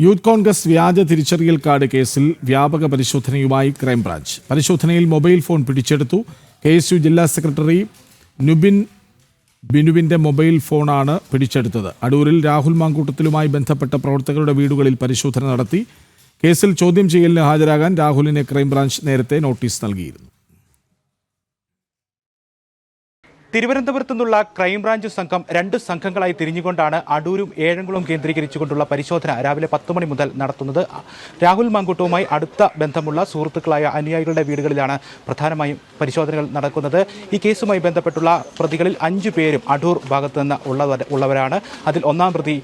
Youth Congress വ്യാജ തിരിച്ചറിയൽ card കേസിൽ വ്യാപക പരിശോധനയുമായി ക്രൈംബ്രാഞ്ച്. പരിശോധനയിൽ മൊബൈൽ ഫോൺ പിടിച്ചെടുത്തു. KSU ജില്ലാ സെക്രട്ടറി ബിനുവിന്റെ മൊബൈൽ ഫോണാണ് പിടിച്ചെടുത്തത്. അടൂരിൽ രാഹുൽ മാങ്കൂട്ടത്തിലുമായി ബന്ധപ്പെട്ട പ്രവർത്തകരുടെ വീടുകളിൽ പരിശോധന നടത്തി. കേസിൽ ചോദ്യം ചെയ്യലിന് ഹാജരാകാൻ രാഹുലിനെ ക്രൈംബ്രാഞ്ച് നേരത്തെ നോട്ടീസ് നൽകിയിരുന്നു. തിരുവനന്തപുരത്തു നിന്നുള്ള ക്രൈംബ്രാഞ്ച് സംഘം 2 സംഘങ്ങളായി തിരിഞ്ഞുകൊണ്ടാണ് അടൂരും ഏഴംകുളം കേന്ദ്രീകരിച്ചുകൊണ്ടുള്ള പരിശോധന രാവിലെ 10 മണി മുതൽ നടത്തുന്നത്. രാഹുൽ മാങ്കൂട്ടവുമായി അടുത്ത ബന്ധമുള്ള സുഹൃത്തുക്കളായ അനുയായികളുടെ വീടുകളിലാണ് പ്രധാനമായും പരിശോധനകൾ നടക്കുന്നത്. ഈ കേസുമായി ബന്ധപ്പെട്ടുള്ള പ്രതികളിൽ 5 പേരും അടൂർ ഭാഗത്തു നിന്ന് ഉള്ളവരാണ്. അതിൽ ഒന്നാം പ്രതി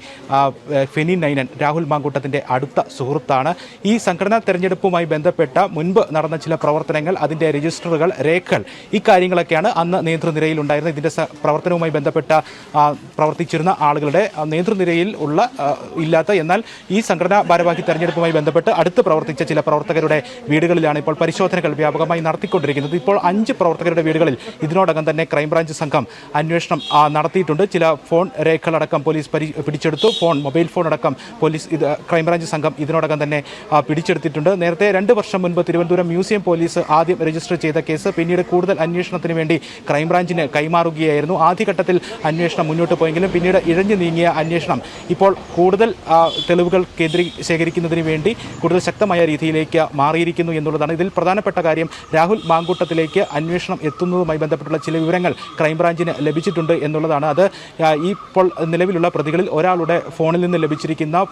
ഫെനി നൈനൻ രാഹുൽ മാങ്കൂട്ടത്തിൻ്റെ അടുത്ത സുഹൃത്താണ്. ഈ സംഘടനാ തെരഞ്ഞെടുപ്പുമായി ബന്ധപ്പെട്ട മുൻപ് നടന്ന ചില പ്രവർത്തനങ്ങൾ, അതിൻ്റെ രജിസ്റ്ററുകൾ, രേഖകൾ, ഇക്കാര്യങ്ങളൊക്കെയാണ് അന്ന് നേതൃനിരയിലുണ്ടായിരുന്നത്. ഇതിൻ്റെ പ്രവർത്തനവുമായി ബന്ധപ്പെട്ട പ്രവർത്തിച്ചിരുന്ന ആളുകളുടെ നേതൃനിരയിൽ ഇല്ലാത്ത എന്നാൽ ഈ സംഘടനാ ഭാരവാഹി തെരഞ്ഞെടുപ്പുമായി ബന്ധപ്പെട്ട് അടുത്ത് പ്രവർത്തിച്ച ചില പ്രവർത്തകരുടെ വീടുകളിലാണ് ഇപ്പോൾ പരിശോധനകൾ വ്യാപകമായി നടത്തിക്കൊണ്ടിരിക്കുന്നത്. ഇപ്പോൾ 5 പ്രവർത്തകരുടെ വീടുകളിൽ ഇതിനോടകം തന്നെ ക്രൈംബ്രാഞ്ച് സംഘം അന്വേഷണം നടത്തിയിട്ടുണ്ട്. ചില ഫോൺ രേഖകളടക്കം പോലീസ് പിടിച്ചെടുത്തു. മൊബൈൽ ഫോൺ അടക്കം ക്രൈംബ്രാഞ്ച് സംഘം ഇതിനോടകം തന്നെ പിടിച്ചെടുത്തിട്ടുണ്ട്. നേരത്തെ 2 വർഷം മുൻപ് തിരുവനന്തപുരം മ്യൂസിയം പോലീസ് ആദ്യം രജിസ്റ്റർ ചെയ്ത കേസ് പിന്നീട് കൂടുതൽ അന്വേഷണത്തിന് വേണ്ടി ക്രൈംബ്രാഞ്ചിന് കൈമാറുകയായിരുന്നു. ആദ്യഘട്ടത്തിൽ അന്വേഷണം മുന്നോട്ട് പോയെങ്കിലും പിന്നീട് ഇഴഞ്ഞു നീങ്ങിയ അന്വേഷണം ഇപ്പോൾ കൂടുതൽ തെളിവുകൾ ശേഖരിക്കുന്നതിന് വേണ്ടി കൂടുതൽ ശക്തമായ രീതിയിലേക്ക് മാറിയിരിക്കുന്നു എന്നുള്ളതാണ്. ഇതിൽ പ്രധാനപ്പെട്ട കാര്യം രാഹുൽ മാങ്കൂട്ടത്തിലേക്ക് അന്വേഷണം എത്തുന്നതുമായി ബന്ധപ്പെട്ടുള്ള ചില വിവരങ്ങൾ ക്രൈംബ്രാഞ്ചിന് ലഭിച്ചിട്ടുണ്ട് എന്നുള്ളതാണ്. അത് ഇപ്പോൾ നിലവിലുള്ള പ്രതികളിൽ ഒരാളുടെ ഫോണിൽ നിന്ന് ലഭിച്ചിരിക്കുന്ന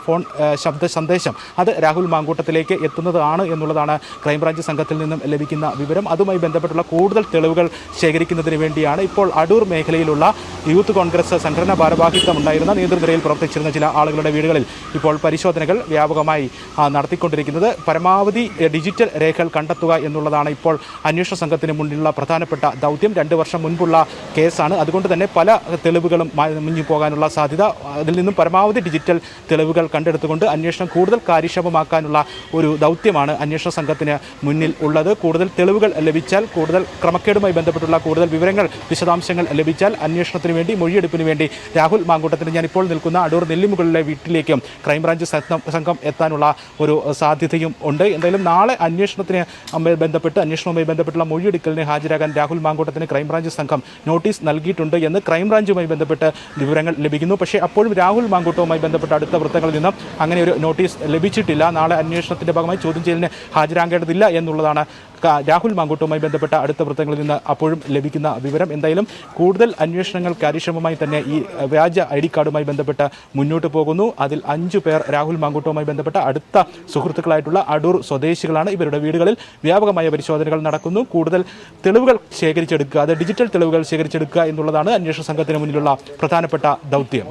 ശബ്ദ സന്ദേശം അത് രാഹുൽ മാങ്കൂട്ടത്തിലേക്ക് എത്തുന്നതാണ് എന്നുള്ളതാണ് ക്രൈംബ്രാഞ്ച് സംഘത്തിൽ നിന്നും ലഭിക്കുന്ന വിവരം. അതുമായി ബന്ധപ്പെട്ടുള്ള കൂടുതൽ തെളിവുകൾ ശേഖരിക്കുന്നതിന് വേണ്ടിയാണ് ഇപ്പോൾ അടൂർ മേഖലയിലുള്ള യൂത്ത് കോൺഗ്രസ് സംഘടനാ ഭാരവാഹിത്വം ഉണ്ടായിരുന്ന നേതൃനിരയിൽ പ്രവർത്തിച്ചിരുന്ന ചില ആളുകളുടെ വീടുകളിൽ ഇപ്പോൾ പരിശോധനകൾ വ്യാപകമായി നടത്തിക്കൊണ്ടിരിക്കുന്നത്. പരമാവധി ഡിജിറ്റൽ രേഖകൾ കണ്ടെത്തുക എന്നുള്ളതാണ് ഇപ്പോൾ അന്വേഷണ സംഘത്തിന് മുന്നിലുള്ള പ്രധാനപ്പെട്ട ദൗത്യം. 2 വർഷം മുൻപുള്ള കേസാണ്. അതുകൊണ്ട് തന്നെ പല തെളിവുകളും മുന്നിൽ പോകാനുള്ള സാധ്യത. അതിൽ നിന്നും പരമാവധി ഡിജിറ്റൽ തെളിവുകൾ കണ്ടെടുത്തുകൊണ്ട് അന്വേഷണം കൂടുതൽ കാര്യക്ഷമമാക്കാനുള്ള ഒരു ദൗത്യമാണ് അന്വേഷണ സംഘത്തിന് മുന്നിൽ ഉള്ളത്. കൂടുതൽ തെളിവുകൾ ലഭിച്ചാൽ, കൂടുതൽ ക്രമക്കേടുമായി ബന്ധപ്പെട്ടുള്ള കൂടുതൽ വിശദാംശങ്ങൾ ലഭിച്ചാൽ അന്വേഷണത്തിന് വേണ്ടി, മൊഴിയെടുപ്പിന് വേണ്ടി രാഹുൽ മാങ്കൂട്ടത്തിന് ഞാനിപ്പോൾ നിൽക്കുന്ന അടൂർ നെല്ലിമുകളിലെ വീട്ടിലേക്കും ക്രൈംബ്രാഞ്ച് സംഘം എത്താനുള്ള ഒരു സാധ്യതയും ഉണ്ട്. എന്തായാലും നാളെ അന്വേഷണവുമായി ബന്ധപ്പെട്ടുള്ള മൊഴിയെടുക്കലിന് ഹാജരാകാൻ രാഹുൽ മാങ്കൂട്ടത്തിന് ക്രൈംബ്രാഞ്ച് സംഘം നോട്ടീസ് നൽകിയിട്ടുണ്ട് എന്ന് ക്രൈംബ്രാഞ്ചുമായി ബന്ധപ്പെട്ട് വിവരങ്ങൾ ലഭിക്കുന്നു. പക്ഷേ അപ്പോഴും രാഹുൽ മാങ്കൂട്ടവുമായി ബന്ധപ്പെട്ട അടുത്ത വൃത്തങ്ങളിൽ നിന്നും അങ്ങനെ ഒരു നോട്ടീസ് ലഭിച്ചിട്ടില്ല. നാളെ അന്വേഷണത്തിൻ്റെ ഭാഗമായി ചോദ്യം ചെയ്യലിന് ഹാജരാകേണ്ടതില്ല എന്നുള്ളതാണ് രാഹുൽ മാങ്കൂട്ടവുമായി ബന്ധപ്പെട്ട അടുത്ത വൃത്തങ്ങളിൽ നിന്ന് അപ്പോഴും ലഭിക്കുന്ന വിവരം. എന്തായാലും കൂടുതൽ അന്വേഷണങ്ങൾ കാര്യക്ഷമമായി തന്നെ ഈ വ്യാജ ID കാർഡുമായി ബന്ധപ്പെട്ട് മുന്നോട്ട് പോകുന്നു. അതിൽ 5 പേർ രാഹുൽ മാങ്കൂട്ടവുമായി ബന്ധപ്പെട്ട അടുത്ത സുഹൃത്തുക്കളായിട്ടുള്ള അടൂർ സ്വദേശികളാണ്. ഇവരുടെ വീടുകളിൽ വ്യാപകമായ പരിശോധനകൾ നടക്കുന്നു. കൂടുതൽ തെളിവുകൾ ശേഖരിച്ചെടുക്കുക, അത് ഡിജിറ്റൽ തെളിവുകൾ ശേഖരിച്ചെടുക്കുക എന്നുള്ളതാണ് അന്വേഷണ സംഘത്തിന് മുന്നിലുള്ള പ്രധാനപ്പെട്ട ദൗത്യം.